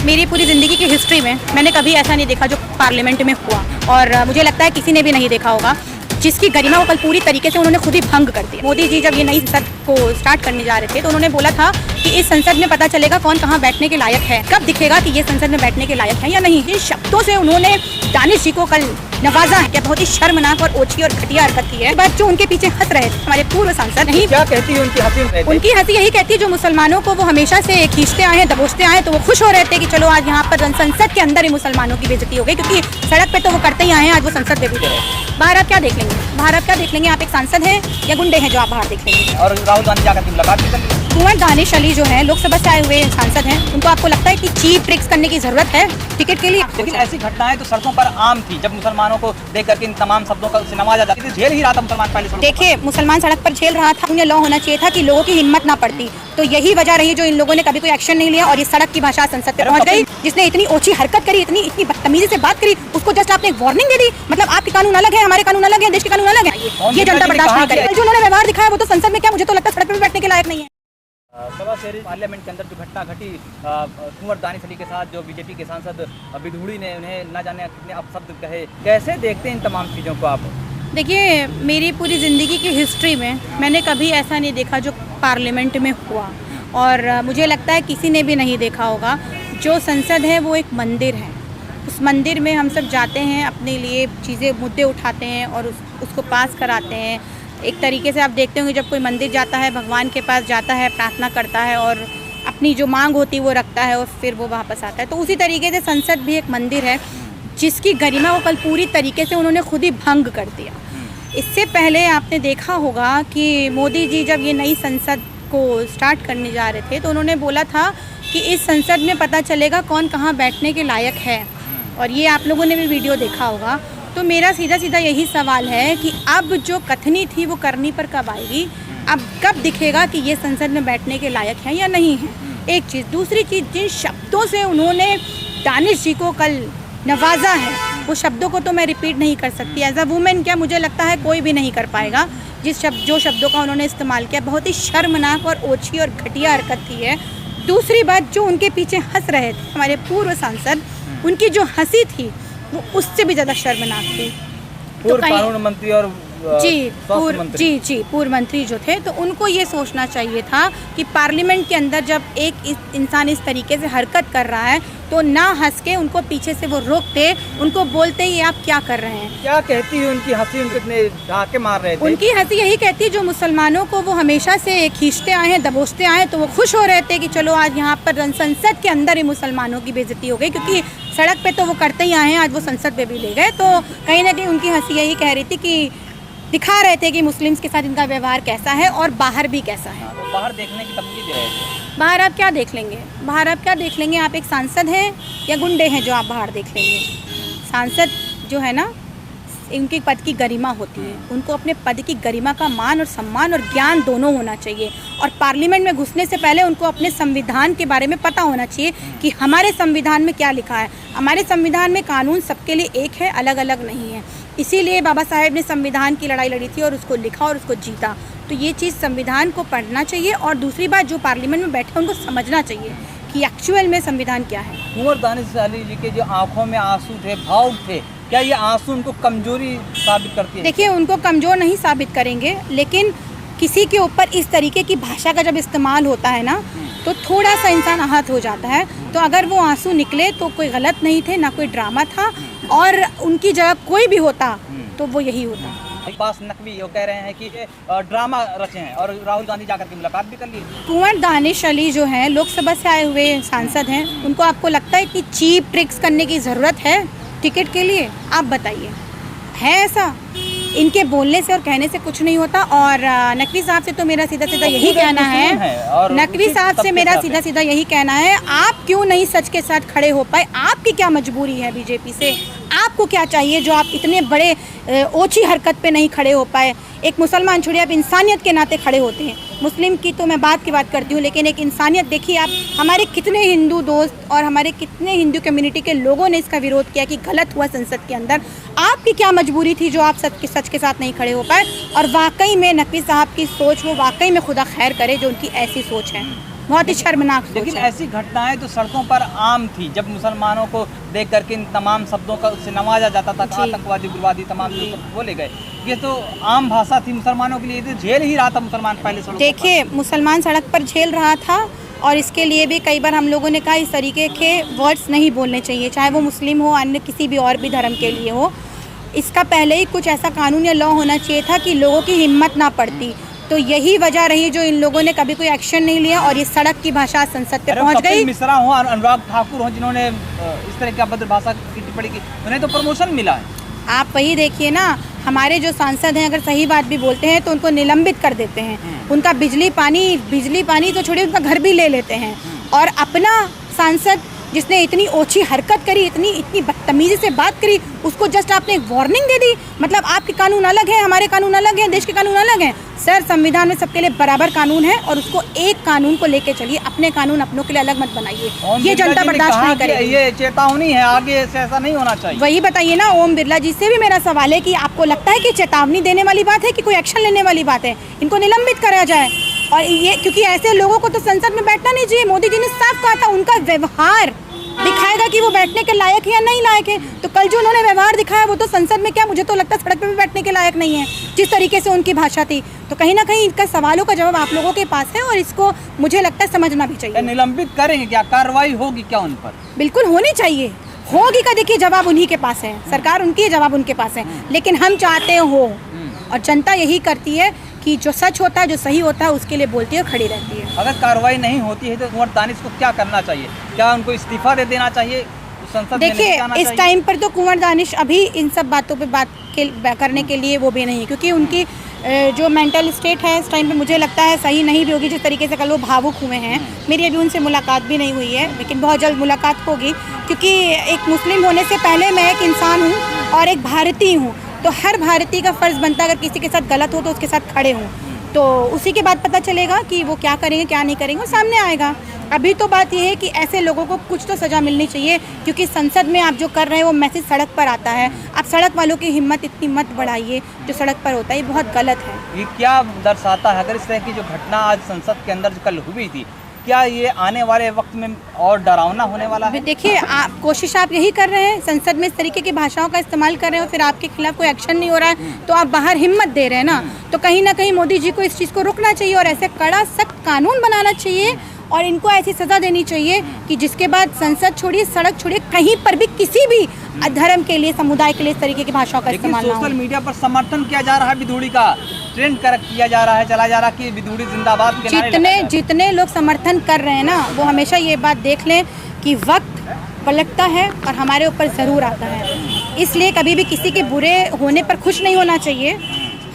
मेरी पूरी ज़िंदगी की हिस्ट्री में मैंने कभी ऐसा नहीं देखा जो पार्लियामेंट में हुआ, और मुझे लगता है किसी ने भी नहीं देखा होगा, जिसकी गरिमा वो कल पूरी तरीके से उन्होंने खुद ही भंग कर दी। मोदी जी जब ये नई संसद को स्टार्ट करने जा रहे थे तो उन्होंने बोला था कि इस संसद में पता चलेगा कौन कहाँ बैठने के लायक है, कब दिखेगा कि ये संसद में बैठने के लायक है या नहीं। जिन शब्दों से उन्होंने दानिश जी को कल नवाजा है, क्या बहुत ही शर्मनाक और ओछी और घटिया हरकत की है। बट जो उनके पीछे हंस रहे थे हमारे पूर्व सांसद, नहीं क्या कहती है उनकी हंसी? उनकी हंसी यही कहती है जो मुसलमानों को वो हमेशा से खींचते आए हैं, दबोचते आए, तो वो खुश हो रहे थे कि चलो आज यहाँ पर संसद के अंदर ही मुसलमानों की बेइज्जती हो गई, क्योंकि सड़क पे तो वो करते ही आए हैं, आज वो संसद में भी गए। बाहर आप क्या देख लेंगे, बाहर आप क्या देख लेंगे? आप एक सांसद हैं या गुंडे हैं जो आप बाहर देख लेंगे? और राहुल गांधी जाकर की मुलाकात भी कर ली। कुंवर दानिश अली जो है लोकसभा से आए हुए सांसद हैं, उनको आपको लगता है कि चीप ट्रिक्स करने की जरूरत है टिकट के लिए? लेकिन ऐसी घटनाएं तो सड़कों पर आम थी, जब मुसलमानों को देख करके इन तमाम शब्दों का नवाजा जाता है। झेल ही रहा था मुसलमान पहले। देखिए, मुसलमान सड़क पर झेल रहा था, उन्हें लॉ होना चाहिए था कि लोगों की हिम्मत ना पड़ती, तो यही वजह रही जो इन लोगों ने कभी कोई एक्शन नहीं लिया और ये सड़क की भाषा संसद पे पहुंच गई। जिसने इतनी ओछी हरकत करी, इतनी बदतमीजी से बात करी, उसको जस्ट आपने एक वार्निंग दे दी। मतलब आपके कानून अलग है, हमारे कानून अलग है, देश के कानून अलग है, ये जनता बर्दाश्त नहीं करेगी। जो उन्होंने व्यवहार दिखाया वो तो संसद में क्या, मुझे तो लगता है सड़क पर भी बैठने के लायक नहीं है। सभा शहरी पार्लियामेंट के अंदर जो घटना घटी कुंवर दानिश अली के साथ, जो बीजेपी के सांसद विधूड़ी ने उन्हें न जाने कितने अपशब्द कहे, कैसे देखते हैं इन तमाम चीज़ों को आप? देखिए, मेरी पूरी ज़िंदगी की हिस्ट्री में मैंने कभी ऐसा नहीं देखा जो पार्लियामेंट में हुआ, और मुझे लगता है किसी ने भी नहीं देखा होगा। जो संसद है वो एक मंदिर है, उस मंदिर में हम सब जाते हैं, अपने लिए चीज़ें मुद्दे उठाते हैं और उसको पास कराते हैं। एक तरीके से आप देखते होंगे जब कोई मंदिर जाता है, भगवान के पास जाता है, प्रार्थना करता है और अपनी जो मांग होती है वो रखता है और फिर वो वापस आता है। तो उसी तरीके से संसद भी एक मंदिर है जिसकी गरिमा वो कल पूरी तरीके से उन्होंने खुद ही भंग कर दिया। इससे पहले आपने देखा होगा कि मोदी जी जब ये नई संसद को स्टार्ट करने जा रहे थे तो उन्होंने बोला था कि इस संसद में पता चलेगा कौन कहाँ बैठने के लायक है, और ये आप लोगों ने भी वीडियो देखा होगा। तो मेरा सीधा सीधा यही सवाल है कि अब जो कथनी थी वो करनी पर कब आएगी? अब कब दिखेगा कि ये संसद में बैठने के लायक है या नहीं है? एक चीज़। दूसरी चीज़, जिन शब्दों से उन्होंने दानिश जी को कल नवाजा है, वो शब्दों को तो मैं रिपीट नहीं कर सकती। एज अ वुमेन क्या मुझे लगता है कोई भी नहीं कर पाएगा। जो शब्दों का उन्होंने इस्तेमाल किया, बहुत ही शर्मनाक और ओछी और घटिया हरकत की है। दूसरी बात, जो उनके पीछे हंस रहे थे हमारे पूर्व सांसद, उनकी जो हंसी थी वो उससे भी ज़्यादा शर्मनाक थी। पूर्व कानून मंत्री और पूर्व मंत्री जो थे, तो उनको ये सोचना चाहिए था कि पार्लियामेंट के अंदर जब एक इंसान इस तरीके से हरकत कर रहा है तो ना हंस के उनको पीछे से वो रोकते, उनको बोलते ये आप क्या कर रहे हैं। क्या कहती है उनकी हंसी? उनको इतने ढाके मार रहे थे। उनकी हंसी यही कहती है जो मुसलमानों को वो हमेशा से खींचते आए हैं, दबोचते आए, तो वो खुश हो रहे थे कि चलो आज यहाँ पर संसद के अंदर ही मुसलमानों की बेइज्जती हो गई, क्योंकि सड़क पे तो वो करते ही आए हैं, आज वो संसद पे भी ले गए। तो कहीं ना कहीं उनकी हंसी यही कह रही थी कि दिखा रहे थे कि मुस्लिम्स के साथ इनका व्यवहार कैसा है और बाहर भी कैसा है। तो बाहर देखने की धमकी दे रहे थे। बाहर आप क्या देख लेंगे, बाहर आप क्या देख लेंगे? आप एक सांसद हैं या गुंडे हैं जो आप बाहर देख लेंगे? सांसद जो है ना, उनके पद की गरिमा होती है, उनको अपने पद की गरिमा का मान और सम्मान और ज्ञान दोनों होना चाहिए, और पार्लियामेंट में घुसने से पहले उनको अपने संविधान के बारे में पता होना चाहिए कि हमारे संविधान में क्या लिखा है। हमारे संविधान में कानून सबके लिए एक है, अलग अलग नहीं है। इसीलिए बाबा साहेब ने संविधान की लड़ाई लड़ी थी और उसको लिखा और उसको जीता। तो ये चीज़ संविधान को पढ़ना चाहिए, और दूसरी बात, जो पार्लियामेंट में बैठे उनको समझना चाहिए कि एक्चुअल में संविधान क्या है। कुंवर दानिश अली जी के जो आंखों में आंसू थे, भावुक थे, क्या ये आंसू उनको कमजोरी साबित करती है? देखिए, उनको कमज़ोर नहीं साबित करेंगे, लेकिन किसी के ऊपर इस तरीके की भाषा का जब इस्तेमाल होता है ना, तो थोड़ा सा इंसान आहत हो जाता है। तो अगर वो आंसू निकले तो कोई गलत नहीं थे, ना कोई ड्रामा था, और उनकी जगह कोई भी होता तो वो यही होता। पास नकवी वो कह रहे हैं कि ड्रामा रचे हैं, और राहुल गांधी जाकर की मुलाकात भी कर ली। कुंवर दानिश अली जो हैं लोकसभा से आए हुए सांसद हैं, उनको आपको लगता है कि चीप ट्रिक्स करने की ज़रूरत है टिकट के लिए? आप बताइए, है ऐसा? इनके बोलने से और कहने से कुछ नहीं होता। और नकवी साहब से तो मेरा सीधा सीधा यही कहना है, नकवी साहब से मेरा सीधा सीधा यही कहना है, आप क्यों नहीं सच के साथ खड़े हो पाए? आपकी क्या मजबूरी है बीजेपी से? आपको क्या चाहिए जो आप इतने बड़े ओछी हरकत पे नहीं खड़े हो पाए? एक मुसलमान छोड़िए, आप इंसानियत के नाते खड़े होते हैं। मुस्लिम की तो मैं बात करती हूँ, लेकिन एक इंसानियत देखिए आप, हमारे कितने हिंदू दोस्त और हमारे कितने हिंदू कम्युनिटी के लोगों ने इसका विरोध किया कि गलत हुआ संसद के अंदर। आपकी क्या मजबूरी थी जो आप सच के साथ नहीं खड़े हो पाए? और वाकई में नकवी साहब की सोच, वो वाकई में खुदा खैर करे जो उनकी ऐसी सोच है। बहुत ही शर्मनाक सोच लेकिन है। ऐसी घटनाएं तो सड़कों पर आम थी, जब मुसलमानों को देख करके इन तमाम शब्दों का उससे नवाजा जाता था, जी। आतंकवादी उग्रवादी तमाम जो सब बोले गए, ये तो आम भाषा थी मुसलमानों के लिए, तो झेल ही रहा था मुसलमान पहले सड़कों पर। देखिए, मुसलमान सड़क पर झेल रहा था और इसके लिए भी कई बार हम लोगों ने कहा इस तरीके के वर्ड्स नहीं बोलने चाहिए, चाहे वो मुस्लिम हो, अन्य किसी भी और भी धर्म के लिए हो। इसका पहले ही कुछ ऐसा कानून या लॉ होना चाहिए था कि लोगों की हिम्मत ना पड़ती। तो यही वजह रही जो इन लोगों ने कभी कोई एक्शन नहीं लिया और ये सड़क की भाषा संसद पे अरे पहुंच कपिल गई। मिश्रा हो, अनुराग ठाकुर हो, जिन्होंने इस तरह की अभद्र भाषा की टिप्पणी की, उन्हें तो प्रमोशन मिला है। आप वही देखिए ना, हमारे जो सांसद हैं अगर सही बात भी बोलते हैं तो उनको निलंबित कर देते हैं, उनका बिजली पानी तो छोड़िए, उनका घर भी ले लेते हैं। और अपना सांसद जिसने इतनी ओछी हरकत करी, इतनी बदतमीजी से बात करी, उसको जस्ट आपने एक वार्निंग दे दी। मतलब आपके कानून अलग हैं, हमारे कानून अलग हैं, देश के कानून अलग हैं। सर, संविधान में सबके लिए बराबर कानून है और उसको एक कानून को लेके चलिए, अपने कानून अपनों के लिए अलग मत बनाइए। ये जनता बर्दाश्त नहीं करेगी। ये चेतावनी है, आगे से ऐसा नहीं होना चाहिए। वही बताइए ना, ओम बिरला जी से भी मेरा सवाल है कि आपको लगता है कि चेतावनी देने वाली बात है कि कोई एक्शन लेने वाली बात है? इनको निलंबित करा जाए। और ये क्योंकि ऐसे लोगों को तो संसद में बैठना नहीं चाहिए। मोदी जी ने साफ कहा था, उनका व्यवहार दिखाएगा कि वो बैठने के लायक है या नहीं लायक है। तो कल जो उन्होंने व्यवहार दिखाया वो तो संसद में क्या, मुझे तो लगता है सड़क पे भी बैठने के लायक नहीं है, जिस तरीके से उनकी भाषा थी। तो कहीं ना कहीं इनका सवालों का जवाब आप लोगों के पास है और इसको मुझे लगता है समझना भी चाहिए। निलंबित करेंगे क्या, कार्रवाई होगी क्या उन पर? बिल्कुल होनी चाहिए, होगी का देखिए जवाब उन्हीं के पास है, सरकार उनकी है, जवाब उनके पास है। लेकिन हम चाहते हो और जनता यही करती है कि जो सच होता है, जो सही होता है, उसके लिए बोलती है और खड़ी रहती है। अगर कार्रवाई नहीं होती है तो कुंवर दानिश को क्या करना चाहिए? क्या उनको इस्तीफा दे देना चाहिए? संसद में देखिए, नहीं आना इस चाहिए? टाइम पर तो कुंवर दानिश अभी इन सब बातों पे करने के लिए वो भी नहीं, क्योंकि उनकी जो मेंटल स्टेट है इस टाइम पे मुझे लगता है सही नहीं भी होगी। जिस तरीके से कल वो भावुक हुए हैं, मेरी अभी उनसे मुलाकात भी नहीं हुई है, लेकिन बहुत जल्द मुलाकात होगी। क्योंकि एक मुस्लिम होने से पहले मैं एक इंसान हूँ और एक भारतीय हूँ, तो हर भारतीय का फ़र्ज़ बनता है अगर किसी के साथ गलत हो तो उसके साथ खड़े हों। तो उसी के बाद पता चलेगा कि वो क्या करेंगे क्या नहीं करेंगे, वो सामने आएगा। अभी तो बात ये है कि ऐसे लोगों को कुछ तो सज़ा मिलनी चाहिए, क्योंकि संसद में आप जो कर रहे हैं वो मैसेज सड़क पर आता है। आप सड़क वालों की हिम्मत इतनी मत बढ़ाइए, जो सड़क पर होता है ये बहुत गलत है। ये क्या दर्शाता है, अगर इस तरह की जो घटना आज संसद के अंदर कल हुई थी, क्या ये आने वाले वक्त में और डरावना होने वाला है? देखिए, कोशिश आप यही कर रहे हैं, संसद में इस तरीके की भाषाओं का इस्तेमाल कर रहे हो, फिर आपके खिलाफ कोई एक्शन नहीं हो रहा है, तो आप बाहर हिम्मत दे रहे हैं ना। तो कहीं ना कहीं मोदी जी को इस चीज़ को रुकना चाहिए और ऐसे कड़ा सख्त कानून बनाना चाहिए और इनको ऐसी सज़ा देनी चाहिए कि जिसके बाद संसद छोड़िए, सड़क छोड़िए, कहीं पर भी किसी भी धर्म के लिए, समुदाय के लिए इस तरीके की भाषाओं का इस्तेमाल ना हो। सोशल मीडिया पर समर्थन किया जा रहा है विधुड़ी का, ट्रेंड किया जा रहा है, चला जा रहा है कि विधुड़ी जिंदाबाद के नारे लगाए। जितने लोग समर्थन कर रहे हैं ना, वो हमेशा ये बात देख लें कि वक्त पलटता है और हमारे ऊपर ज़रूर आता है। इसलिए कभी भी किसी के बुरे होने पर खुश नहीं होना चाहिए,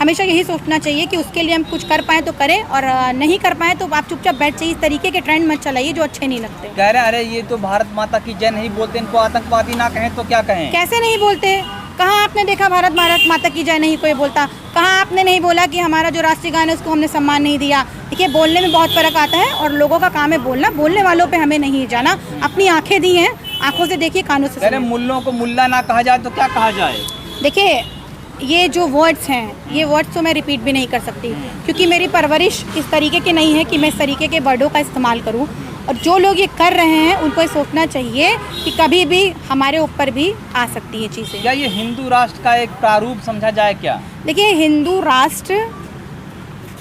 हमेशा यही सोचना चाहिए कि उसके लिए हम कुछ कर पाएँ तो करें और नहीं कर पाएँ तो आप चुपचाप बैठ जाइए। इस तरीके के ट्रेंड मत चलाइए जो अच्छे नहीं लगते। कह रहे अरे ये तो भारत माता की जय नहीं बोलते, इनको आतंकवादी ना कहें तो क्या कहें? कैसे नहीं बोलते? कहाँ आपने देखा भारत माता की जय नहीं कोई बोलता? कहाँ आपने नहीं बोला कि हमारा जो राष्ट्रीय गान है उसको हमने सम्मान नहीं दिया? देखिए, बोलने में बहुत फ़र्क आता है और लोगों का काम है बोलना, बोलने वालों पे हमें नहीं जाना। अपनी आंखें दी हैं, आंखों से देखिए, कानों से सुनिए। मुल्लों को मुल्ला ना कहा जाए तो क्या कहा जाए? देखिए, ये जो वर्ड्स हैं, ये वर्ड्स तो मैं रिपीट भी नहीं कर सकती, क्योंकि मेरी परवरिश इस तरीके की नहीं है कि मैं इस तरीके के वर्डों का इस्तेमाल करूं। और जो लोग ये कर रहे हैं उनको ये सोचना चाहिए कि कभी भी हमारे ऊपर भी आ सकती है चीज़ें। क्या ये हिंदू राष्ट्र का एक प्रारूप समझा जाए क्या? देखिए, हिंदू राष्ट्र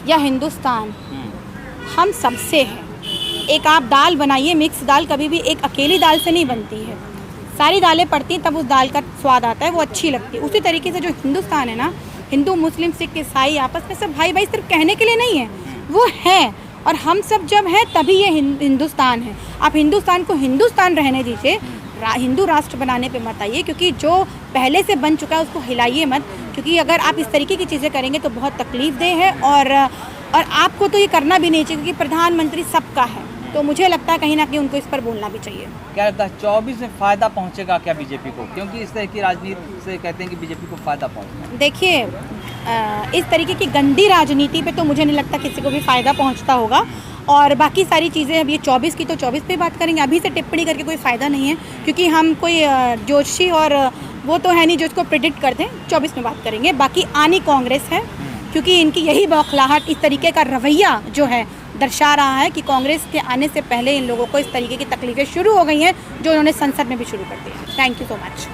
या हिंदुस्तान हम सबसे है। एक आप दाल बनाइए, मिक्स दाल कभी भी एक अकेली दाल से नहीं बनती है, सारी दालें पड़ती हैं तब उस दाल का स्वाद आता है, वो अच्छी लगती है। उसी तरीके से जो हिंदुस्तान है ना, हिंदू मुस्लिम सिख ईसाई आपस में सब भाई भाई, सिर्फ कहने के लिए नहीं है, वो है। और हम सब जब हैं तभी ये हिंदुस्तान है। आप हिंदुस्तान को हिंदुस्तान रहने दीजिए, हिंदू राष्ट्र बनाने पे मत आइए, क्योंकि जो पहले से बन चुका है उसको हिलाइए मत, क्योंकि अगर आप इस तरीके की चीज़ें करेंगे तो बहुत तकलीफ़देह है। और आपको तो ये करना भी नहीं चाहिए, क्योंकि प्रधानमंत्री सबका है। तो मुझे लगता है कहीं ना कहीं उनको इस पर बोलना भी चाहिए। क्या लगता है 24 में फ़ायदा पहुंचेगा क्या बीजेपी को? क्योंकि इस तरह की राजनीति से कहते हैं कि बीजेपी को फ़ायदा पहुंचेगा। देखिए, इस तरीके की गंदी राजनीति पे तो मुझे नहीं लगता किसी को भी फ़ायदा पहुंचता होगा। और बाकी सारी चीज़ें, अब ये 24 की तो 24 पे बात करेंगे, अभी से टिप्पणी करके कोई फ़ायदा नहीं है, क्योंकि हम कोई जोशी और वो तो है नहीं जो इसको प्रेडिक्ट कर दें। 24 में बात करेंगे। बाकी आनी कांग्रेस है, क्योंकि इनकी यही बौखलाहट, इस तरीके का रवैया जो है दर्शा रहा है कि कांग्रेस के आने से पहले इन लोगों को इस तरीके की तकलीफें शुरू हो गई हैं जो उन्होंने संसद में भी शुरू कर दी है। Thank you so much.